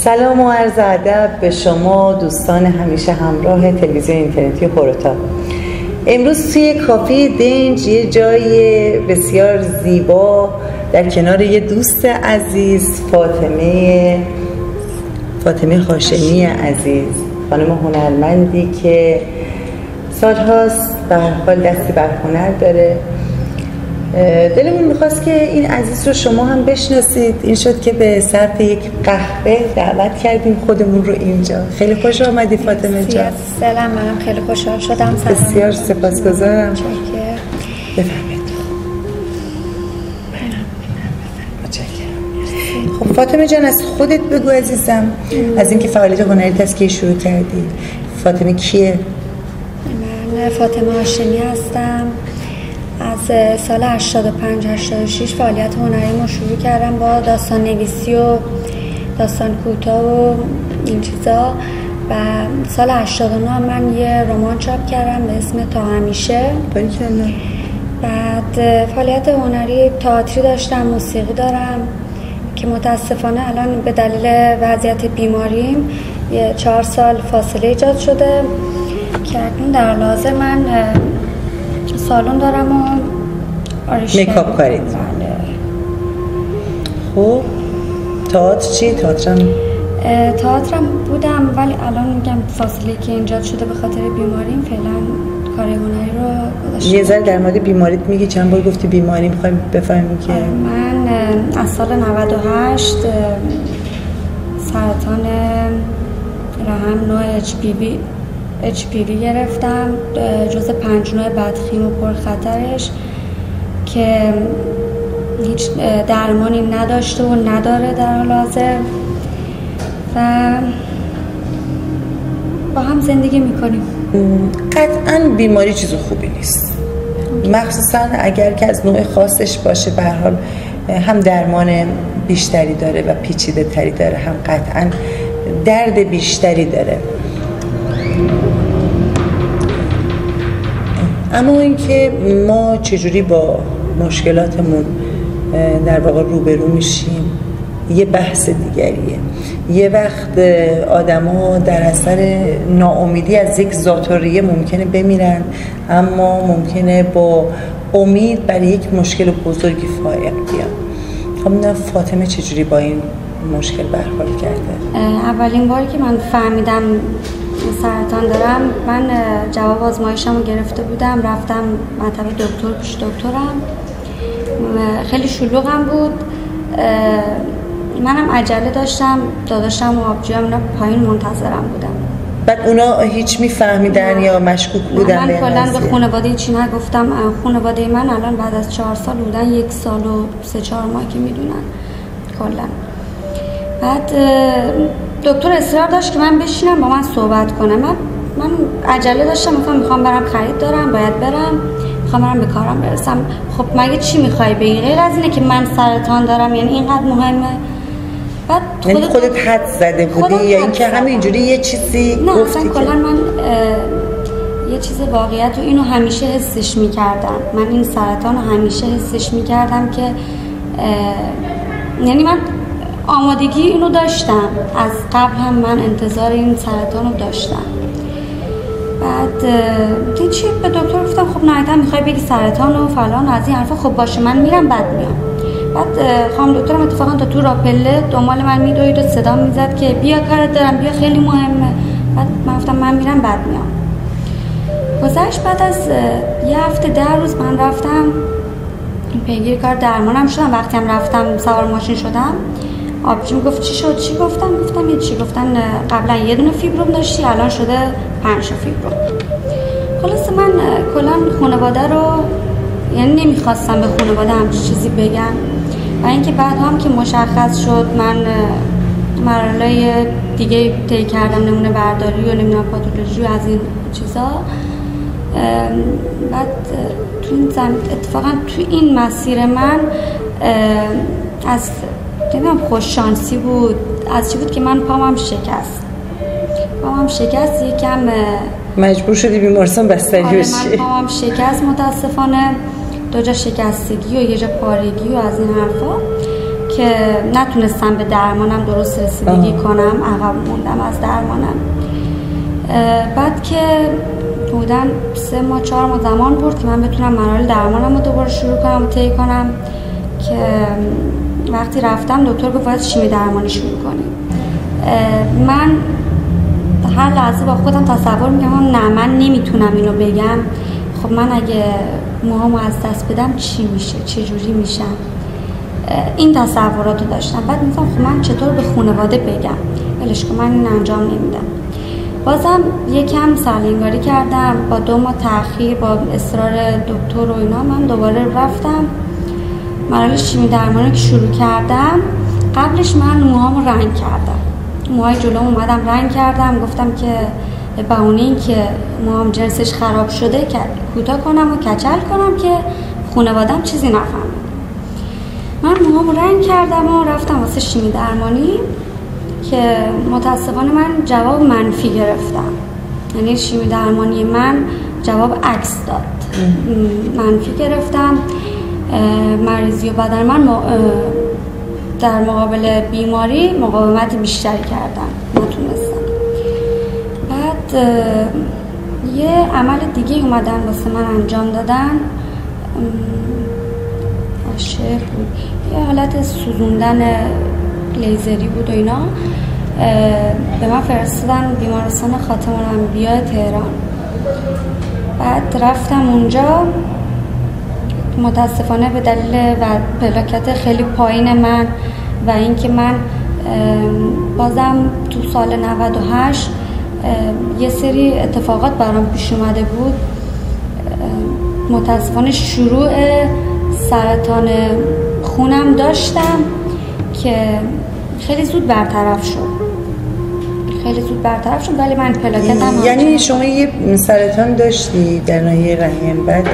سلام و عرض ادب به شما دوستان همیشه همراه تلویزیون اینترنتی هوروتا. امروز توی کافه دنج، یه جای بسیار زیبا در کنار یه دوست عزیز، فاطمه هاشمی عزیز، خانم هنرمندی که سالهاست به هر حال دستی بر هنر داره. دلمون میخواست که این عزیز رو شما هم بشناسید. این شد که به صرف یک قهوه دعوت کردیم خودمون رو اینجا. خیلی خوش آمدی فاطمه جان. سلام، منم خیلی خوشحال شدم. بسیار سپاسگزارم. بفرمایید. خب فاطمه جان، از خودت بگو عزیزم، از اینکه فعالیت هنری تسکیه شروع کردی. فاطمه کیه؟ من فاطمه هاشمی هستم. از سال 85-86 فعالیت هنریمو شروع کردم با داستان نویسی و داستان کوتاه و این چیزا. و سال 89 من یه رمان چاپ کردم به اسم تا همیشه. بعد فعالیت هنری تئاتری داشتم، موسیقی دارم که متاسفانه الان به دلیل وضعیت بیماریم یه 4 سال فاصله ایجاد شده که اکنون در لازم من سالن دارم و میکاپ کارید. خب تئاتر چی؟ تئاترم بودم ولی الان میگم فاصله که ایجاد شده به خاطر بیماریم فعلا کار هنری رو گذاشتم. یه ذره در مورد بیماریت میگی؟ چند بار گفتی بیماری، میخوایم بفهمیم که من از سال 98 سرطان رحم نوع HPV گرفتم، جز 5 نوع بدخیم و پرخطرش که هیچ درمانی نداشته و نداره در حال حاضر و با هم زندگی میکنیم. قطعاً بیماری چیز خوبی نیست، مخصوصاً اگر که از نوع خاصش باشه. به هر حال هم درمان بیشتری داره و پیچیده تری داره، هم قطعاً درد بیشتری داره. اما اینکه ما چجوری با مشکلاتمون در واقع روبرو میشیم یه بحث دیگریه. یه وقت آدما در اثر ناامیدی از یک ذات‌الریه ممکنه بمیرن، اما ممکنه با امید برای یک مشکل بزرگی فائق بیان. خب فاطمه چجوری با این مشکل برخورد کرده؟ اولین باری که من فهمیدم سرطان دارم، من جواب آزمایشم رو گرفته بودم، رفتم مطب دکتر پیش دکترم، خیلی شلوغم بود. منم عجله داشتم، داداشم و آبجوام اینا پایین منتظرم بودم. بعد اونا هیچ میفهمیدن یا مشکوک بودن؟ من کلا به خانواده چی نگفتم. خانواده من الان بعد از 4 سال بودن، 1 سال و 3-4 ماه که میدونن کلا. بعد دکتر اصرار داشت که من بشینم با من صحبت کنه. من عجله داشتم، میخوام برم خرید دارم، باید برم، میخوام برم به کارم برسم. خب مگه چی میخوای بگی غیر از اینه که من سرطان دارم؟ یعنی اینقدر مهمه؟ بعد خودت حد زده بودی یا اینکه همینجوری یه چیزی نه گفتی؟ اصلا کلا من یه چیز واقعیت و اینو همیشه حسش میکردم. من این سرطان رو همیشه حسش میکردم که یعنی من آمادگی اینو داشتم، از قبل هم من انتظار این سرطان رو داشتم. بعد چی به دکتر گفتم خب نهایتا میخوای بگی سرطان و فلان از این حرفا، خب باشه من میرم بعد میام. بعد خانم دکترم اتفاقا تا تو راپله دنبال من میدوید و صدا میزد که بیا کارت دارم، بیا خیلی مهمه. بعد من گفتم من میرم بعد میام. گذشت بعد از یه هفته 10 روز من رفتم پیگیر کار درمانم شدم. وقتی هم رفتم سوار ماشین شدم، آبجیم گفت چی شد؟ چی گفتم یه چی گفتن قبلا 1 دونه فیبروم داشتی، الان شده 5 فیبروم. خلاص من کلا خانواده رو یعنی نمیخواستم به خانواده همچین چیزی بگم و اینکه بعد هم که مشخص شد من مرحله دیگه طی کردم، نمونه برداری و نمیدونم پاتولوژی و از این چیزا. بعد تو این اتفاقا تو این مسیر من از نمیدونم خوش شانسی بود، از چی بود که من پامم شکست یکم مجبور شدی بیمارستان بستری بشی. من پامم شکست متاسفانه، 2 جا شکستگی و 1 جا پارگی و از این حرفا که نتونستم به درمانم درست رسیدگی کنم، عقب موندم از درمانم. بعد که بودن 3 ماه 4 ماه زمان برد که من بتونم مراحل درمانم رو دوباره شروع کنم و طی کنم، که وقتی رفتم دکتر گفت باید شیمی درمانی شروع کنیم. من هر لحظه با خودم تصور میکنم نه من نمیتونم اینو بگم، خب من اگه موهامو از دست بدم چی میشه، چه جوری میشم، این تصوراتو داشتم. بعد میگم خب من چطور به خانواده بگم، ولش کن من این انجام نمیدم. بازم یکم سرلنگاری کردم، با 2 ماه تأخیر با اصرار دکتر و اینا من دوباره رفتم مراحل شیمی درمانی که شروع کردم. قبلش من موهامو رنگ کردم، موهای جلوم اومدم رنگ کردم، گفتم که به بهونه این که موهام جنسش خراب شده که کوتاه کنم و کچل کنم که خانواده‌ام چیزی نفهمه. من موهامو رنگ کردم و رفتم واسه شیمی درمانی که متاسفانه من جواب منفی گرفتم. یعنی شیمی درمانی من جواب عکس داد، منفی گرفتم. مریضی و بدن من در مقابل بیماری مقاومت بیشتری کردم، نتونستم. بعد یه عمل دیگه اومدن واسه من انجام دادن، عاشق بود، یه حالت سوزوندن لیزری بود و اینا. به من فرستادن بیمارستان خاتم الانبیاء تهران. بعد رفتم اونجا، متاسفانه به دلیل پلاکت خیلی پایین من و اینکه من بازم تو سال 98 یه سری اتفاقات برام پیش اومده بود، متاسفانه شروع سرطان خونم داشتم که خیلی زود برطرف شد، ولی من پلاکتم یعنی شما یه سرطان داشتی در ناحیه رحم، بعد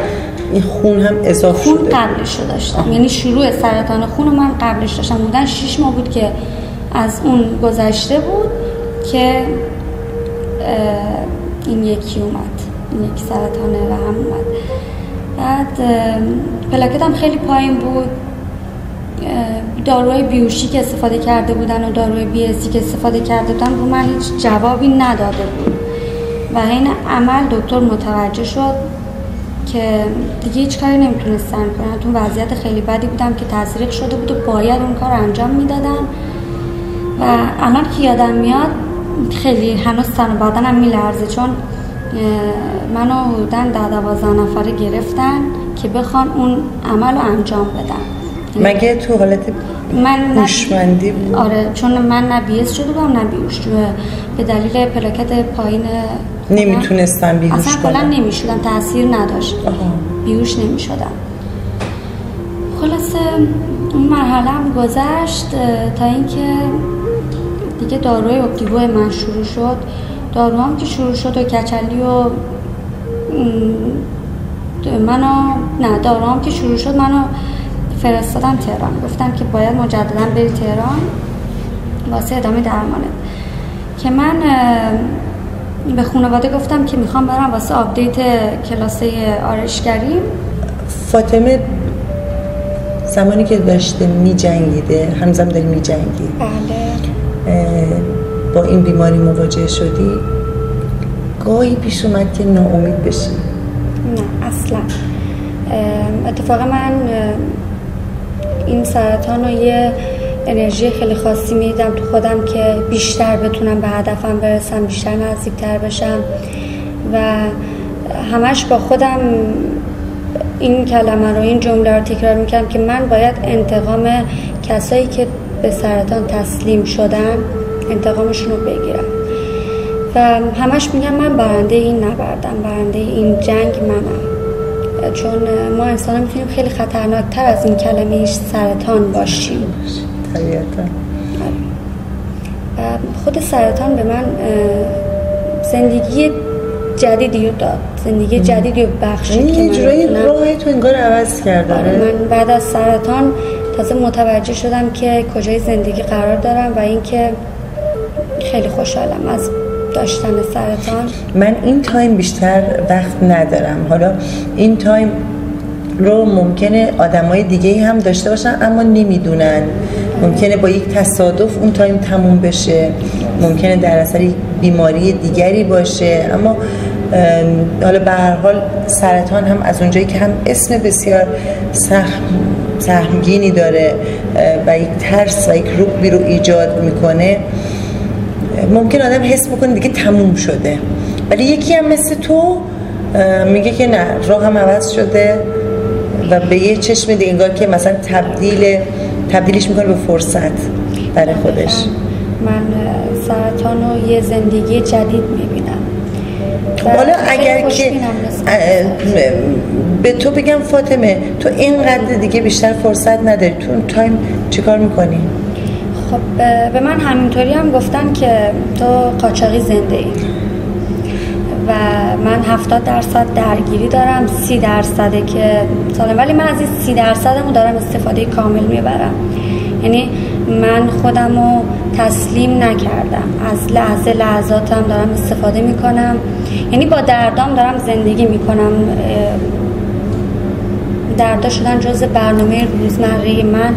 این خون هم اضافه شده؟ خون قبلش رو داشتم، یعنی شروع سرطان خون من قبلش داشتم. بودن 6 ماه بود که از اون گذشته بود که این یکی اومد، این یکی سرطان رحم اومد. بعد پلاکتم خیلی پایین بود، داروهای بیوشی که استفاده کرده بودن و داروهای بی‌اسی که استفاده کرده بودن رو من هیچ جوابی نداده بود و این عمل دکتر متوجه شد که دیگه هیچ کاری نمیتونستن کنن. تو وضعیت خیلی بدی بودم که تزریق شده بود و باید اون کار انجام میدادم و الان که یادم میاد خیلی هنوز تن و بدنم میلرزه، چون منو حدوداً 10-12 نفره گرفتن که بخوان اون عمل رو انجام بدن. مگه تو حالت هوشمندی بود؟ آره، چون من نه بی‌اس شده بودم نه بیهوش، به دلیل پلاکت پایین نمیتونستم بیهوش اصلا کلا نمیشدم، تاثیر نداشت، بیهوش نمیشدم. خلاصه اون مرحله هم گذشت تا اینکه دیگه داروی اپتیگو من شروع شد. داروام که شروع شد و کچلی و داروام که شروع شد منو فرستادن تهران، گفتن که باید مجددا بری تهران واسه ادامه درمانه. که من به خانواده گفتم که میخوام برم واسه آپدیت کلاسه آرایشگری. فاطمه زمانی که داشته میجنگیده، هنوزم داری میجنگی، بله، با این بیماری مواجه شدی، گاهی پیش اومد که ناامید بشی؟ نه اصلا. اتفاقا من این سرطان رو یه انرژی خیلی خاصی میدم تو خودم که بیشتر بتونم به هدفم برسم، بیشتر نزدیکتر بشم و همش با خودم این کلمه رو، این جمله رو تکرار میکنم که من باید انتقام کسایی که به سرطان تسلیم شدن انتقامشون رو بگیرم و همش میگم من برنده این نبردم، برنده این جنگ منم، چون ما انسان میتونیم خیلی خطرناکتر از این کلمه سرطان باشیم. طبیعتا. خود سرطان به من زندگی جدیدی رو داد، زندگی جدیدی رو بخشید که یه جورایی راهی تو انگار عوض کرده. من بعد از سرطان تازه متوجه شدم که کجای زندگی قرار دارم و اینکه خیلی خوشحالم از داشتن سرطان. من این تایم بیشتر وقت ندارم، حالا این تایم رو ممکنه آدمای دیگه هم داشته باشن اما نمیدونن. ممکنه با یک تصادف اون تایم تموم بشه، ممکنه در اثر بیماری دیگری باشه، اما حالا به هر حال سرطان هم از اونجایی که هم اسم بسیار سهمگینی داره و یک ترس و یک رعبی رو ایجاد میکنه، ممکن آدم حس بکنه دیگه تموم شده. ولی یکی هم مثل تو میگه که نه، راه هم عوض شده و به یه چشم دیگه انگار که مثلا تبدیلش میکنه به فرصت برای خودش. من سرطان رو یه زندگی جدید میبینم. حالا اگر که به تو بگم فاطمه تو اینقدر دیگه بیشتر فرصت نداری، تو اون تایم چیکار میکنی؟ خب به من همینطوری هم گفتن که تو قاچاقی زنده ای و من 70% درگیری دارم، 30% که سالم، ولی من از این 30% دارم استفاده کامل میبرم. یعنی من خودم رو تسلیم نکردم، از لحظاتم دارم استفاده میکنم، یعنی با دردام دارم زندگی میکنم. دردا شدن جزء برنامه روزمره من.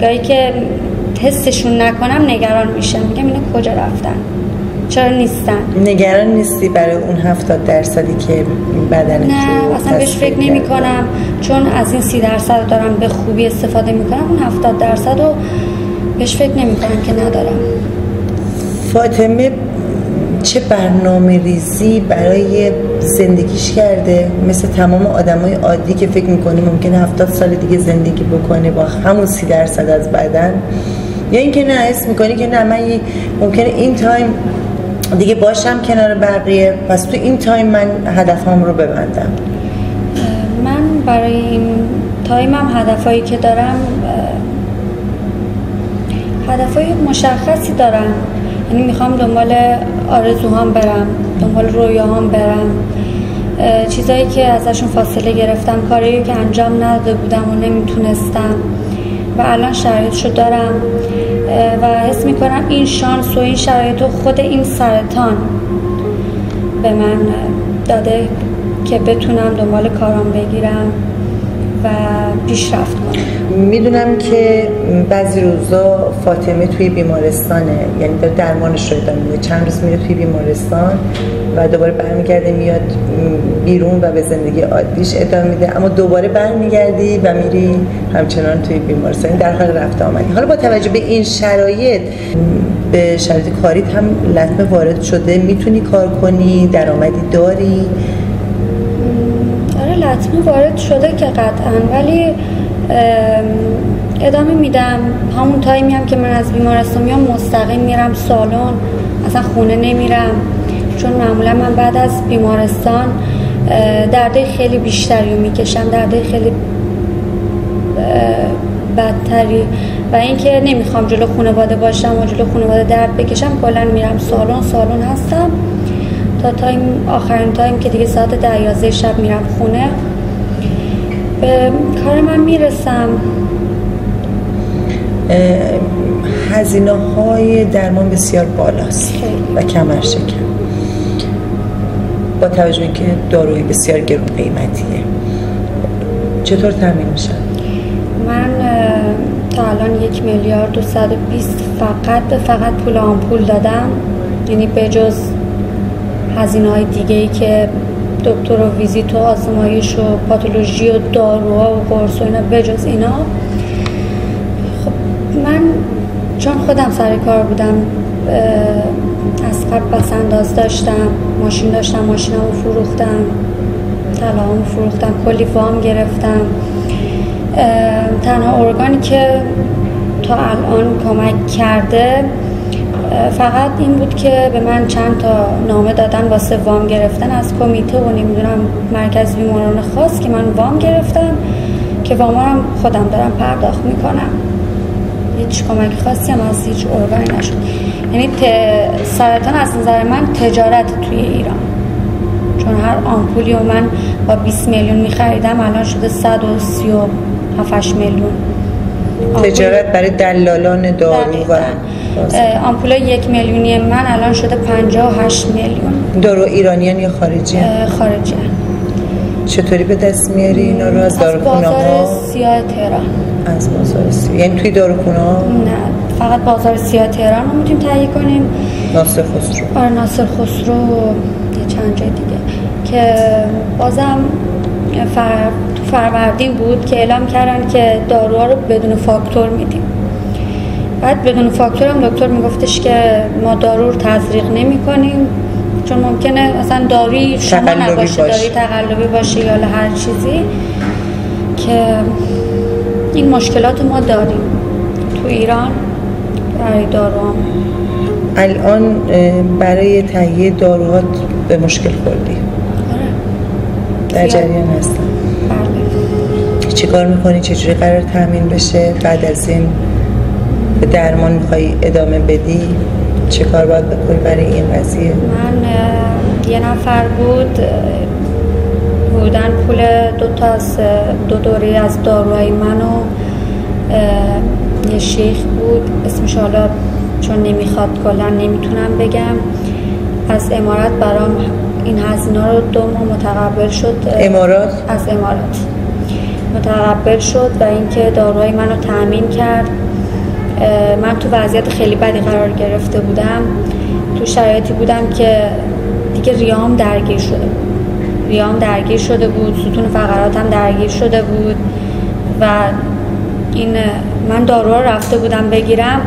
گاهی که حسشون نکنم نگران میشم، میگم اینا کجا رفتن، چرا نیستن. نگران نیستی برای اون 70% که بدنت نه اصلا بهش فکر نمی کنم، چون از این 30% دارم به خوبی استفاده میکنم، اون 70% رو بهش فکر نمی کنم که ندارم. فاطمه چه برنامه ریزی برای زندگیش کرده؟ مثل تمام آدمای عادی که فکر میکنی ممکنه 70 سال دیگه زندگی بکنه با همون 30% از بدن، یا اینکه نه حس میکنی که نه، من ممکنه این تایم دیگه باشم کنار بقیه، پس تو این تایم من هدفام رو ببندم. من برای این تایمم هدفایی که دارم هدفای مشخصی دارم، یعنی میخوام دنبال آرزوهام برم، دنبال رویاهام برم، چیزایی که ازشون فاصله گرفتم، کاری که انجام نداده بودم و نمیتونستم و الان شرایطشو دارم و حس میکنم این شانس و این شرایط خود این سرطان به من داده که بتونم دنبال کارام بگیرم و پیشرفت کنم. میدونم که بعضی روزا فاطمه توی بیمارستانه، یعنی درمانش رو ادامه میده، چند روز میره توی بیمارستان و دوباره برمیگرده میاد بیرون و به زندگی عادیش ادامه میده، اما دوباره برمیگردی و میری همچنان توی بیمارستان در حال رفت آمدی. حالا با توجه به این شرایط، به شرایط کاریت هم لطمه وارد شده، میتونی کار کنی، درآمدی داری؟ آره لطمه وارد شده که قطعا، ولی ادامه میدم. همون تایمی هم که من از بیمارستان میام مستقیم میرم سالن، اصلا خونه نمیرم، چون معمولا من بعد از بیمارستان درده خیلی بیشتری رو میکشم، درده خیلی بدتری، و اینکه نمیخوام جلو خانواده باشم و جلو خانواده درد بکشم، کلا میرم سالن هستم تا تایم آخرین تایم که دیگه ساعت 10-11 شب میرم خونه، به کار من میرسم. هزینه های درمان بسیار بالاست و کمر شکن، با توجه اینکه داروی بسیار گرون قیمتیه. چطور تامین میشن؟ من تا الان 1,220,000 فقط پول آمپول دادم، یعنی بجز هزینه های دیگه ای که دکتر و ویزیت و آزمایش و پاتولوژی و داروها و قرص و اینا، بجز اینا. خب من چون خودم سر کار بودم، از قبل پس‌انداز داشتم، ماشین داشتم، ماشینمو فروختم، طلاهامو فروختم، کلی وام گرفتم. تنها ارگانی که تا الان کمک کرده فقط این بود که به من چند تا نامه دادن واسه وام گرفتن از کمیته و نمیدونم مرکز بیماران خاص که من وام گرفتم که وامارم خودم دارم پرداخت میکنم. هیچ کمک خاصی هم از هیچ ارگانی نشد. یعنی سرطان از نظر من تجارت توی ایران، چون هر آمپولی و من با 20 میلیون میخریدم الان شده 137 میلیون. تجارت برای دلالان دارو و آمپول 1 میلیونی من الان شده 58 میلیون. دارو ایرانیان یا خارجی؟ خارجی. چطوری به دست میاری اینا رو؟ از داروخونه ها؟ از بازار سیاه تهران. از بازار سیاه، یعنی توی داروخونه ها؟ نه، فقط بازار سیاه تهران رو میتونیم تهیه کنیم. ناصر خسرو. آره ناصر خسرو، یه چند جای دیگه که بازم تو فروردین بود که اعلام کردن که داروها رو بدون فاکتور میدیم. بعد بدون فاکتور هم دکتر میگفتش که ما دارو رو تزریق نمی کنیم، چون ممکنه مثلا داروی شما نباشه، داروی تقلبی باشه یا هر چیزی، که این مشکلات ما داریم تو ایران برای داروام. الان برای تهیه داروهات به مشکل خوردی؟ آره. در جریان هستم. بله. چی کار میکنی؟ چجوری قرار تامین بشه؟ بعد از این به درمان میخوای ادامه بدی؟ چه کار باید بکنی برای این قضیه؟ من یه نفر بودن پول دو دوره از داروهای منو، یه شیخ بود اسمش، حالا چون نمیخواد کلا نمیتونم بگم، از امارات برام این هزینه رو 2 ماه متقبل شد. امارات؟ از امارات متقبل شد و اینکه داروهای منو تامین کرد. من تو وضعیت خیلی بدی قرار گرفته بودم، تو شرایطی بودم که دیگه ریام درگیر شده بود، ستون فقراتم درگیر شده بود و این من داروها رفته بودم بگیرم،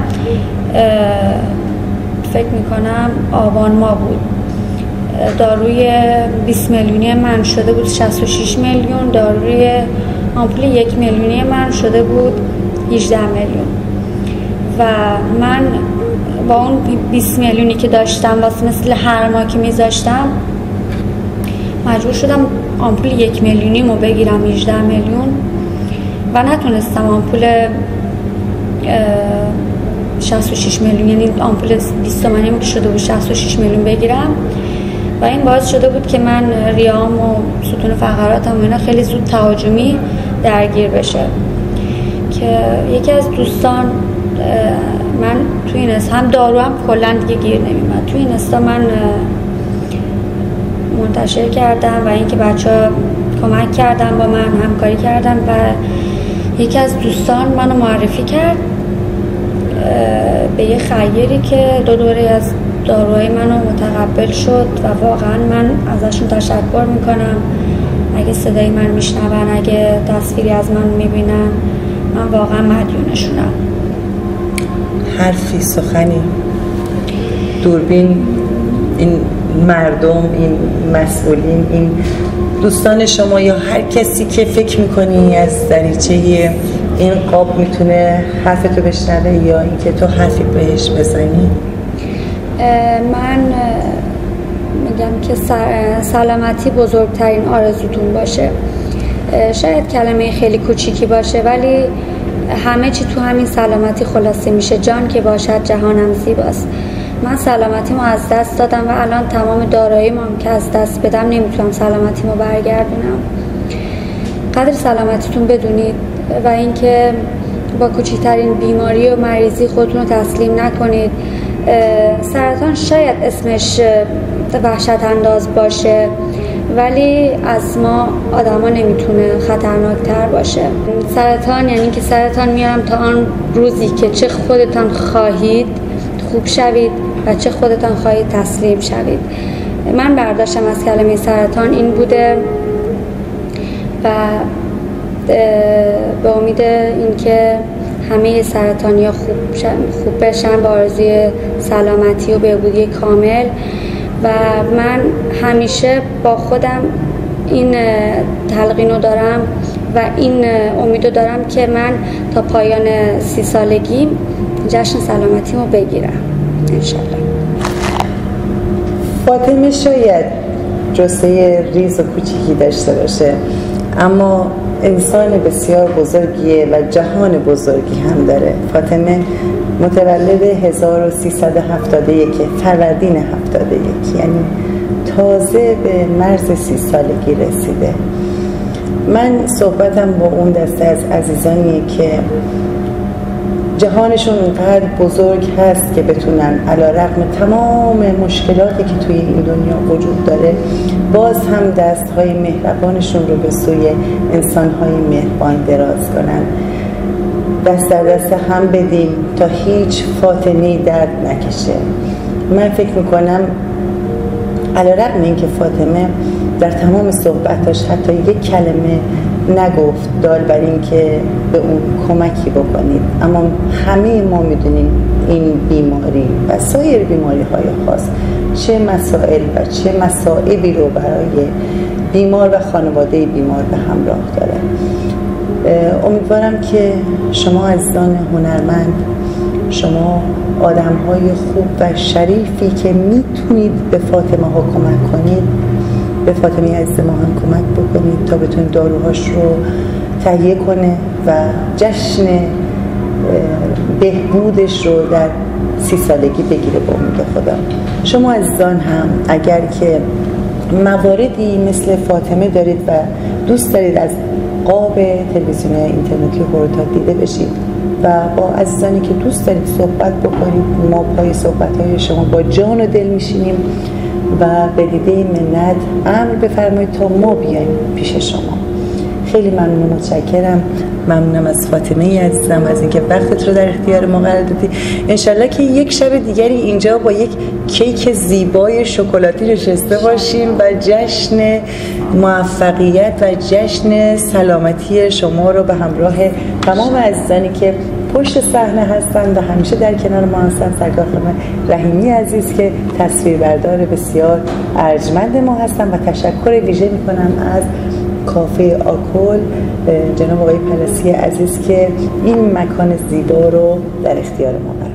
فکر میکنم آبان ماه بود، داروی 20 میلیونی من شده بود 66 میلیون، داروی آمپول 1 میلیونی من شده بود 18 میلیون و من با اون 20 میلیونی که داشتم واسه مثل هر ماه که میذاشتم مجبور شدم آمپول 1 میلیونی رو بگیرم 18 میلیون و نتونستم آمپول 66 میلیون، یعنی آمپول 20 تومانی که شده بود 66 میلیون بگیرم و این باعث شده بود که من ریام و ستون فقراتم و اینا خیلی زود تهاجمی درگیر بشه. که یکی از دوستان، من توی این هم دارو هم کلا دیگه گیر نمیمد، توی این استا من منتشر کردم و اینکه بچه‌ها کمک کردن، با من همکاری کردن و یکی از دوستان منو معرفی کرد به یه خیری که 2 دوره از داروهای منو متقبل شد و واقعا من ازشون تشکر میکنم. اگه صدای من میشنون، اگه تصویری از من میبینن، من واقعا مدیونشونم. حرفی، سخنی، دوربین، این مردم، این مسئولین، این دوستان شما یا هر کسی که فکر میکنی از دریچه این قاب میتونه حرفتو بشنوه یا اینکه تو حرفی بهش بزنی؟ من میگم که سلامتی بزرگترین آرزوتون باشه. شاید کلمه خیلی کوچیکی باشه ولی همه چی تو همین سلامتی خلاصه میشه. جان که باشد جهانم زیباست. من سلامتیمو از دست دادم و الان تمام داراییمو که از دست بدم نمیتونم سلامتیمو برگردونم. قدر سلامتیتون بدونید و اینکه با کوچکترین بیماری و مریضی خودتون رو تسلیم نکنید. سرطان شاید اسمش وحشت انداز باشه ولی از ما آدما نمیتونه خطرناکتر باشه. سرطان یعنی که سرطان میارم تا آن روزی که چه خودتان خواهید خوب شوید و چه خودتان خواهید تسلیم شوید. من برداشتم از کلمه سرطان این بوده و به امید اینکه همه سرطانی‌ها خوب بشن با آرزوی سلامتی و بهبودی کامل. و من همیشه با خودم این تلقینو دارم و این امیدو دارم که من تا پایان 30 سالگی جشن سلامتیمو بگیرم انشالله. فاطمه شاید جثه ریز و کوچیکی داشته باشه اما انسان بسیار بزرگیه و جهان بزرگی هم داره. فاطمه متولد 1371 فروردین 71، یعنی تازه به مرز 30 سالگی رسیده. من صحبتم با اون دسته از عزیزانیه که جهانشون اونقدر بزرگ هست که بتونن علیرغم تمام مشکلاتی که توی این دنیا وجود داره باز هم دستهای مهربانشون رو به سوی انسانهای مهربان دراز کنن. دست در دست هم بدیم تا هیچ فاطمه‌ای درد نکشه. من فکر میکنم علیرغم اینکه فاطمه در تمام صحبتاش حتی یک کلمه نگفت دال بر این که به اون کمکی بکنید، اما همه ما میدونیم این بیماری و سایر بیماری های خاص چه مسائل و چه مصائبی رو برای بیمار و خانواده بیمار به همراه داره. امیدوارم که شما عزیزان هنرمند، شما آدم های خوب و شریفی که میتونید به فاطمه ها کمک کنید، به فاطمه عزیز ما هم کمک بکنید تا بتونید داروهاش رو تهیه کنه و جشن بهبودش رو در 30 سالگی بگیره به امید خدا. شما عزیزان هم اگر که مواردی مثل فاطمه دارید و دوست دارید از قاب تلویزیون اینترنتی هورتا دیده بشید و با عزیزانی که دوست دارید صحبت بکنید، ما پای صحبت‌های شما با جان و دل میشینیم و به دیده منت امر بفرمایید تا ما بیایم پیش شما. خیلی ممنون و متشکرم. ممنونم از فاطمه عزیزم از اینکه وقتت رو در اختیار ما قرار دادی. انشالله که یک شب دیگری اینجا با یک کیک زیبای شکلاتی نشسته باشیم و جشن موفقیت و جشن سلامتی شما رو به همراه تمام عزیزانی که پشت صحنه هستند و همیشه در کنار ما هستند، سرکار خانم رحیمی عزیز که تصویربردار بسیار ارجمند ما هستند و تشکر ویژه میکنم از کافه آکل جناب آقای پلاسی عزیز که این مکان زیبا رو در اختیار ما قرار